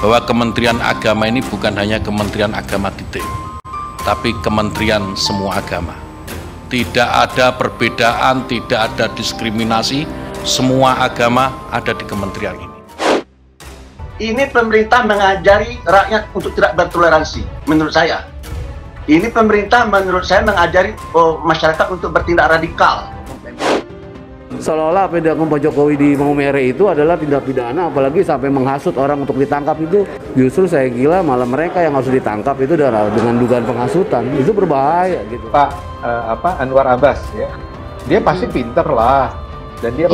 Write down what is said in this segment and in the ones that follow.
bahwa Kementerian Agama ini bukan hanya Kementerian Agama titik, tapi kementerian semua agama. Tidak ada perbedaan, tidak ada diskriminasi, semua agama ada di kementerian ini. Ini pemerintah mengajari rakyat untuk tidak bertoleransi, menurut saya. Ini pemerintah menurut saya mengajari masyarakat untuk bertindak radikal. Seolah-olah apa yang dilakukan Pak Jokowi di Maumere itu adalah tindak pidana, apalagi sampai menghasut orang untuk ditangkap itu. Justru saya kira malah mereka yang harus ditangkap itu dengan dugaan penghasutan. Itu berbahaya gitu. Pak Anwar Abbas ya, dia pasti pinter lah, dan dia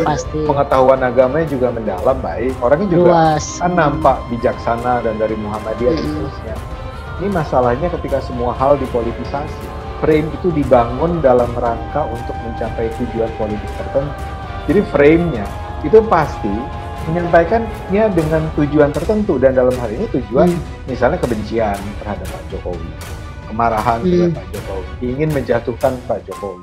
pasti pengetahuan agamanya juga mendalam, baik. Orangnya juga kan nampak bijaksana dan dari Muhammadiyah dan seterusnya. Ini masalahnya ketika semua hal dipolitisasi. Frame itu dibangun dalam rangka untuk mencapai tujuan politik tertentu. Jadi frame-nya itu pasti menyampaikannya dengan tujuan tertentu, dan dalam hal ini tujuan misalnya kebencian terhadap Pak Jokowi, kemarahan terhadap Pak Jokowi, ingin menjatuhkan Pak Jokowi.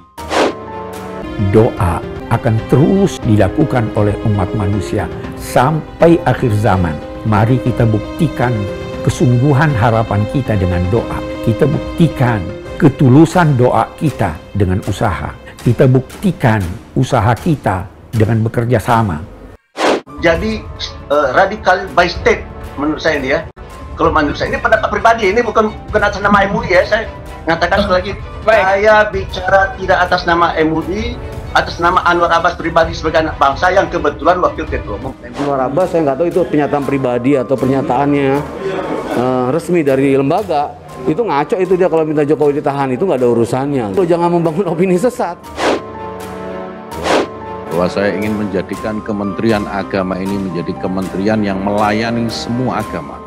Doa akan terus dilakukan oleh umat manusia sampai akhir zaman. Mari kita buktikan kesungguhan harapan kita dengan doa. Kita buktikan ketulusan doa kita dengan usaha. Kita buktikan usaha kita dengan bekerja sama. Jadi radikal by state menurut saya ini ya. Kalau menurut saya ini pendapat pribadi, ini bukan atas nama MUI ya. Saya mengatakan sekali lagi, saya bicara tidak atas nama MUI, atas nama Anwar Abbas pribadi sebagai anak bangsa yang kebetulan wakil ketua umum. Anwar Abbas saya nggak tahu itu pernyataan pribadi atau pernyataannya resmi dari lembaga. Itu ngaco itu dia kalau minta Jokowi ditahan, itu nggak ada urusannya. Lo jangan membangun opini sesat. Bahwa saya ingin menjadikan Kementerian Agama ini menjadi kementerian yang melayani semua agama,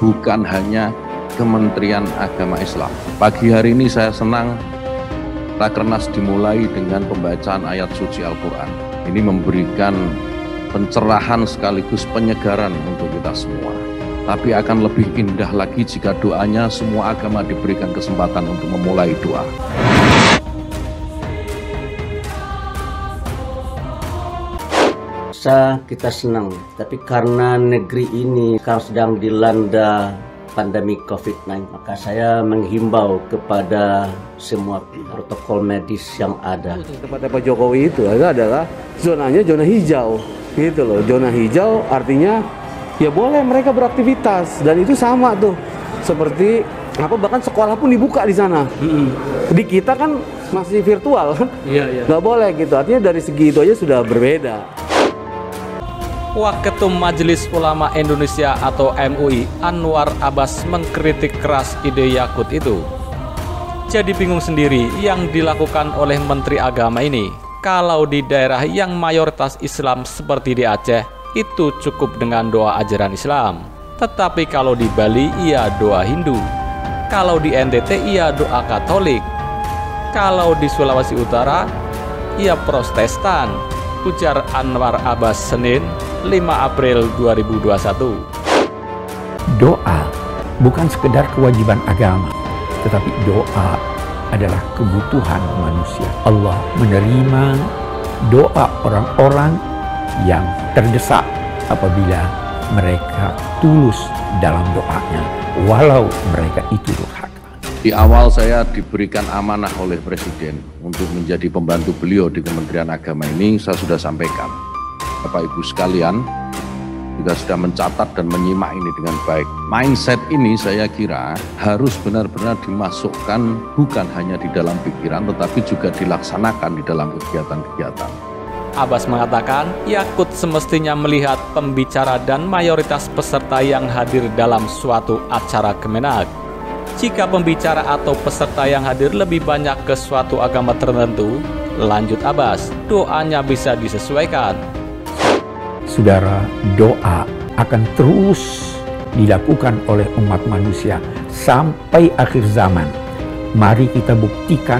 bukan hanya Kementerian Agama Islam. Pagi hari ini saya senang Rakernas dimulai dengan pembacaan ayat suci Al-Quran. Ini memberikan pencerahan sekaligus penyegaran untuk kita semua. Tapi akan lebih indah lagi jika doanya semua agama diberikan kesempatan untuk memulai doa. Kita senang, tapi karena negeri ini sekarang sedang dilanda pandemi COVID-19, maka saya menghimbau kepada semua protokol medis yang ada. Tempatnya Pak Jokowi itu adalah zonanya zona hijau, gitu loh. Zona hijau artinya ya boleh mereka beraktivitas, dan itu sama tuh seperti bahkan sekolah pun dibuka di sana. Di kita kan masih virtual kan, nggak boleh gitu. Artinya dari segi itu aja sudah berbeda. Waketum Majelis Ulama Indonesia atau MUI Anwar Abbas mengkritik keras ide Yakut itu. Jadi bingung sendiri yang dilakukan oleh Menteri Agama ini. Kalau di daerah yang mayoritas Islam seperti di Aceh, itu cukup dengan doa ajaran Islam. Tetapi kalau di Bali, ia doa Hindu. Kalau di NTT, ia doa Katolik. Kalau di Sulawesi Utara, ia Protestan. Ujar Anwar Abbas Senin 5 April 2021. Doa bukan sekedar kewajiban agama, tetapi doa adalah kebutuhan manusia. Allah menerima doa orang-orang yang terdesak apabila mereka tulus dalam doanya, walau mereka itu durhaka. Di awal saya diberikan amanah oleh Presiden untuk menjadi pembantu beliau di Kementerian Agama ini, saya sudah sampaikan. Bapak Ibu sekalian juga sudah mencatat dan menyimak ini dengan baik. Mindset ini saya kira harus benar-benar dimasukkan bukan hanya di dalam pikiran, tetapi juga dilaksanakan di dalam kegiatan-kegiatan. Abbas mengatakan, Yakut semestinya melihat pembicara dan mayoritas peserta yang hadir dalam suatu acara Kemenak. Jika pembicara atau peserta yang hadir lebih banyak ke suatu agama tertentu, lanjut Abbas, doanya bisa disesuaikan. Saudara, doa akan terus dilakukan oleh umat manusia sampai akhir zaman. Mari kita buktikan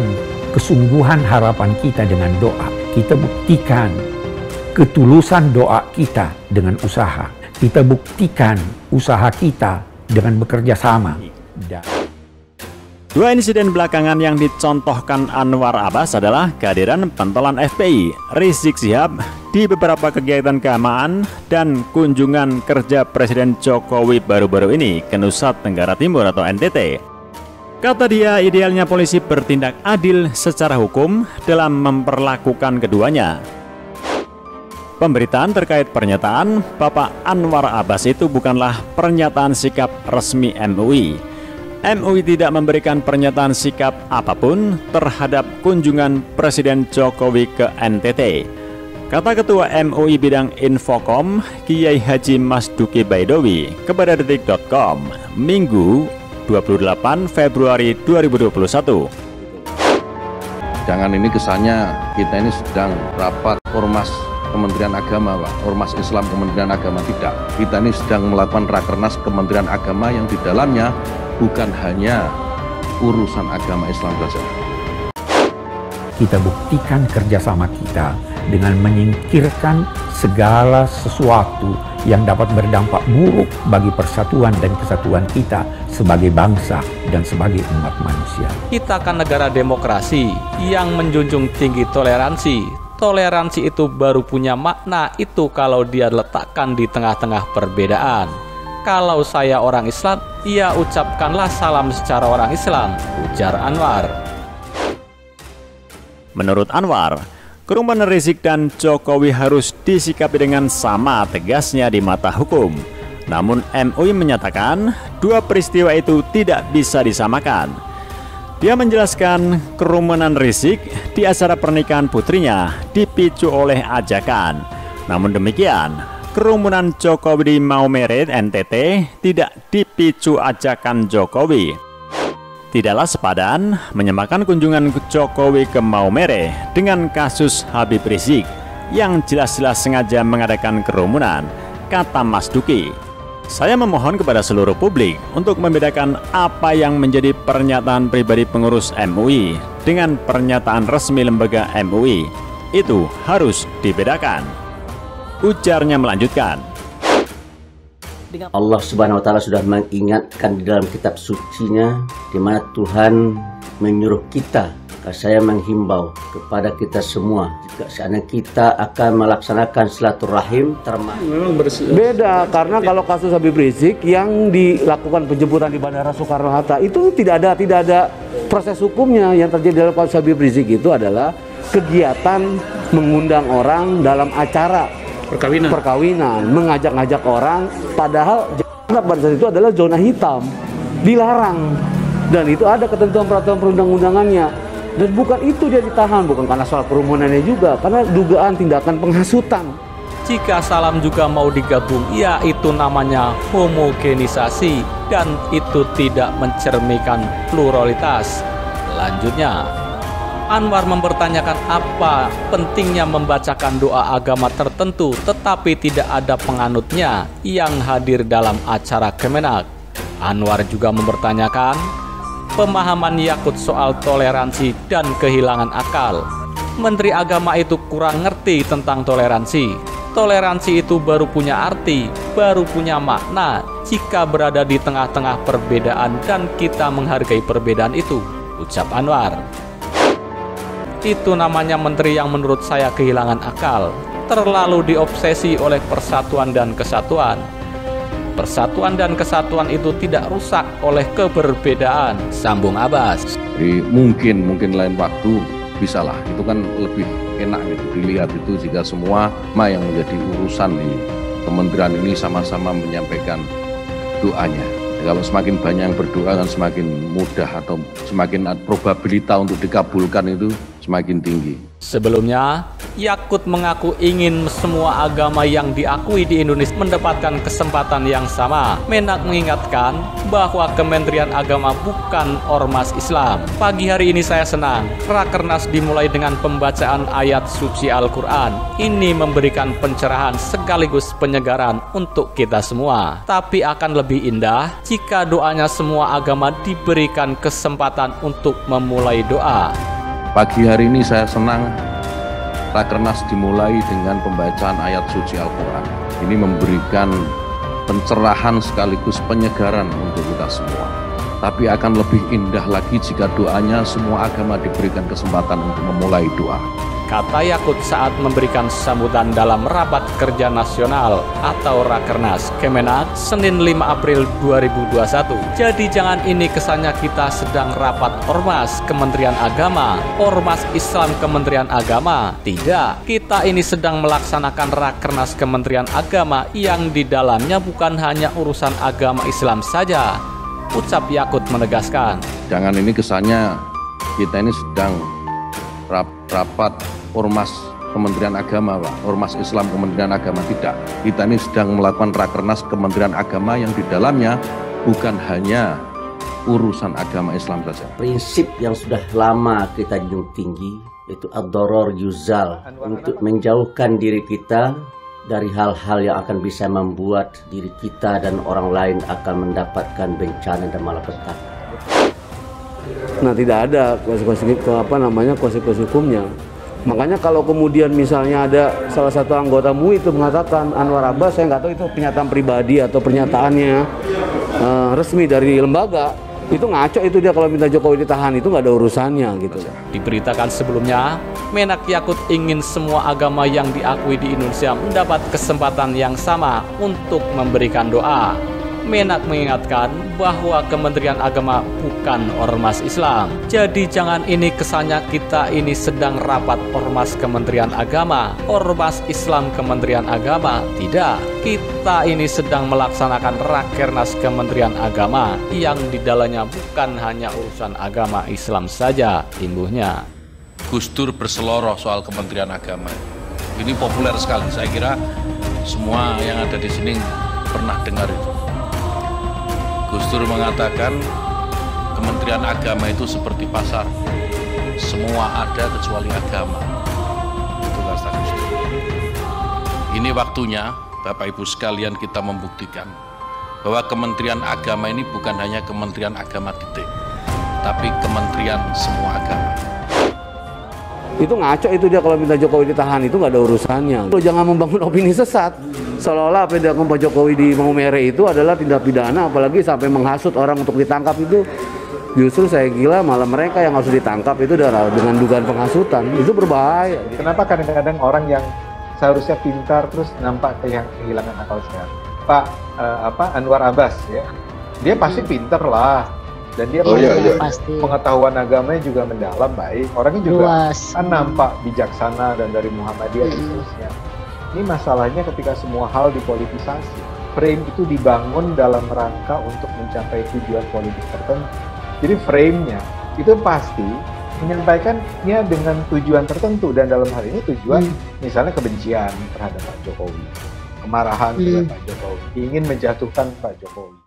kesungguhan harapan kita dengan doa. Kita buktikan ketulusan doa kita dengan usaha. Kita buktikan usaha kita dengan bekerja sama. Dua insiden belakangan yang dicontohkan Anwar Abbas adalah kehadiran pentolan FPI Rizik Syihab di beberapa kegiatan keagamaan dan kunjungan kerja Presiden Jokowi baru-baru ini ke Nusa Tenggara Timur atau NTT. Kata dia, idealnya polisi bertindak adil secara hukum dalam memperlakukan keduanya. Pemberitaan terkait pernyataan Bapak Anwar Abbas itu bukanlah pernyataan sikap resmi MUI. MUI tidak memberikan pernyataan sikap apapun terhadap kunjungan Presiden Jokowi ke NTT. Kata Ketua MUI Bidang Infokom, Kiai Haji Masduki Baidowi kepada detik.com, Minggu 28 Februari 2021. Jangan ini kesannya kita ini sedang rapat ormas Kementerian Agama, Pak. Ormas Islam Kementerian Agama, tidak. Kita ini sedang melakukan rakernas Kementerian Agama yang di dalamnya bukan hanya urusan agama Islam saja. Kita buktikan kerjasama kita dengan menyingkirkan segala sesuatu yang dapat berdampak buruk bagi persatuan dan kesatuan kita sebagai bangsa dan sebagai umat manusia. Kita kan negara demokrasi yang menjunjung tinggi toleransi. Toleransi itu baru punya makna itu kalau dia letakkan di tengah-tengah perbedaan. Kalau saya orang Islam, ya ucapkanlah salam secara orang Islam, ujar Anwar. Menurut Anwar, kerumunan Rizik dan Jokowi harus disikapi dengan sama tegasnya di mata hukum. Namun MUI menyatakan dua peristiwa itu tidak bisa disamakan. Dia menjelaskan kerumunan Rizik di acara pernikahan putrinya dipicu oleh ajakan. Namun demikian, kerumunan Jokowi di Maumere, NTT tidak dipicu ajakan Jokowi. Tidaklah sepadan menyamakan kunjungan Jokowi ke Maumere dengan kasus Habib Rizik yang jelas-jelas sengaja mengadakan kerumunan, kata Masduki. Saya memohon kepada seluruh publik untuk membedakan apa yang menjadi pernyataan pribadi pengurus MUI dengan pernyataan resmi lembaga MUI. Itu harus dibedakan. Ujarnya melanjutkan. Allah Subhanahu wa Ta'ala sudah mengingatkan di dalam kitab sucinya, di mana Tuhan menyuruh kita. Saya menghimbau kepada kita semua, jika seandainya kita akan melaksanakan silaturahim beda, karena kalau kasus Habib Rizik yang dilakukan penjemputan di Bandara Soekarno-Hatta itu tidak ada proses hukumnya. Yang terjadi dalam kasus Habib Rizik itu adalah kegiatan mengundang orang dalam acara perkawinan, mengajak-ngajak orang, padahal pada saat itu adalah zona hitam, dilarang, dan itu ada ketentuan peraturan perundang-undangannya, dan bukan itu dia ditahan, bukan karena soal kerumunannya juga, karena dugaan tindakan penghasutan. Jika salam juga mau digabung, ya itu namanya homogenisasi dan itu tidak mencerminkan pluralitas. Lanjutnya, Anwar mempertanyakan apa pentingnya membacakan doa agama tertentu tetapi tidak ada penganutnya yang hadir dalam acara Kemenak. Anwar juga mempertanyakan pemahaman Yakut soal toleransi dan kehilangan akal. Menteri Agama itu kurang ngerti tentang toleransi. Toleransi itu baru punya arti, baru punya makna jika berada di tengah-tengah perbedaan dan kita menghargai perbedaan itu, ucap Anwar. Itu namanya menteri yang menurut saya kehilangan akal, terlalu diobsesi oleh persatuan dan kesatuan. Persatuan dan kesatuan itu tidak rusak oleh keberbedaan, sambung Abbas. Jadi mungkin lain waktu bisalah, itu kan lebih enak gitu dilihat itu jika semua yang menjadi urusan di kementerian ini sama-sama menyampaikan doanya. Kalau semakin banyak yang berdoa kan semakin mudah atau semakin probabilitas untuk dikabulkan itu semakin tinggi. Sebelumnya, Yakut mengaku ingin semua agama yang diakui di Indonesia mendapatkan kesempatan yang sama. Menak mengingatkan bahwa Kementerian Agama bukan ormas Islam. Pagi hari ini saya senang, Rakernas dimulai dengan pembacaan ayat suci Al-Quran. Ini memberikan pencerahan sekaligus penyegaran untuk kita semua. Tapi akan lebih indah jika doanya semua agama diberikan kesempatan untuk memulai doa. Pagi hari ini saya senang Rakernas dimulai dengan pembacaan ayat suci Al-Quran. Ini memberikan pencerahan sekaligus penyegaran untuk kita semua. Tapi akan lebih indah lagi jika doanya semua agama diberikan kesempatan untuk memulai doa. Kata Yakut saat memberikan sambutan dalam Rapat Kerja Nasional atau Rakernas Kemenak Senin 5 April 2021. Jadi jangan ini kesannya kita sedang rapat Ormas Kementerian Agama, Ormas Islam Kementerian Agama. Tidak, kita ini sedang melaksanakan Rakernas Kementerian Agama yang di dalamnya bukan hanya urusan agama Islam saja, ucap Yakut menegaskan. Jangan ini kesannya kita ini sedang rapat Ormas Kementerian Agama, Pak. Ormas Islam Kementerian Agama, tidak. Kita ini sedang melakukan Rakernas Kementerian Agama yang di dalamnya bukan hanya urusan agama Islam saja. Prinsip yang sudah lama kita junjung tinggi itu ad-doror yuzal, untuk menjauhkan diri kita dari hal-hal yang akan bisa membuat diri kita dan orang lain akan mendapatkan bencana dan malapetaka. Nah, tidak ada konsekuensi hukumnya. Makanya kalau kemudian misalnya ada salah satu anggota MUI itu mengatakan Anwar Abbas, saya nggak tahu itu pernyataan pribadi atau pernyataannya resmi dari lembaga, itu ngaco itu dia kalau minta Jokowi ditahan, itu nggak ada urusannya gitu. Diberitakan sebelumnya, Menak Yakut ingin semua agama yang diakui di Indonesia mendapat kesempatan yang sama untuk memberikan doa. Menak mengingatkan bahwa Kementerian Agama bukan Ormas Islam. Jadi jangan ini kesannya kita ini sedang rapat Ormas Kementerian Agama, Ormas Islam Kementerian Agama. Tidak, kita ini sedang melaksanakan Rakernas Kementerian Agama yang di dalamnya bukan hanya urusan agama Islam saja, imbuhnya. Gus Dur berseloroh soal Kementerian Agama. Ini populer sekali. Saya kira semua yang ada di sini pernah dengar itu. Gus Dur mengatakan Kementerian Agama itu seperti pasar, semua ada kecuali agama. Itu kata Gus Dur. Ini waktunya Bapak Ibu sekalian kita membuktikan bahwa Kementerian Agama ini bukan hanya Kementerian Agama titik, tapi Kementerian semua agama. Itu ngaco itu dia kalau minta Jokowi ditahan, itu nggak ada urusannya. Lo jangan membangun opini sesat seolah-olah apa yang dilakukan Pak Jokowi di Maumere itu adalah tindak pidana, apalagi sampai menghasut orang untuk ditangkap. Itu justru saya gila malah mereka yang harus ditangkap itu dengan dugaan penghasutan. Itu berbahaya. Kenapa kadang-kadang orang yang seharusnya pintar terus nampak kehilangan akal sehat? Pak Anwar Abbas ya, dia pasti pintar lah. Dan dia pengetahuan agamanya juga mendalam, baik. Orangnya juga kan nampak bijaksana dan dari Muhammadiyah dan seterusnya. Ini masalahnya ketika semua hal dipolitisasi. Frame itu dibangun dalam rangka untuk mencapai tujuan politik tertentu. Jadi frame-nya itu pasti menyampaikannya dengan tujuan tertentu. Dan dalam hal ini tujuan misalnya kebencian terhadap Pak Jokowi. Kemarahan terhadap Pak Jokowi. Ingin menjatuhkan Pak Jokowi.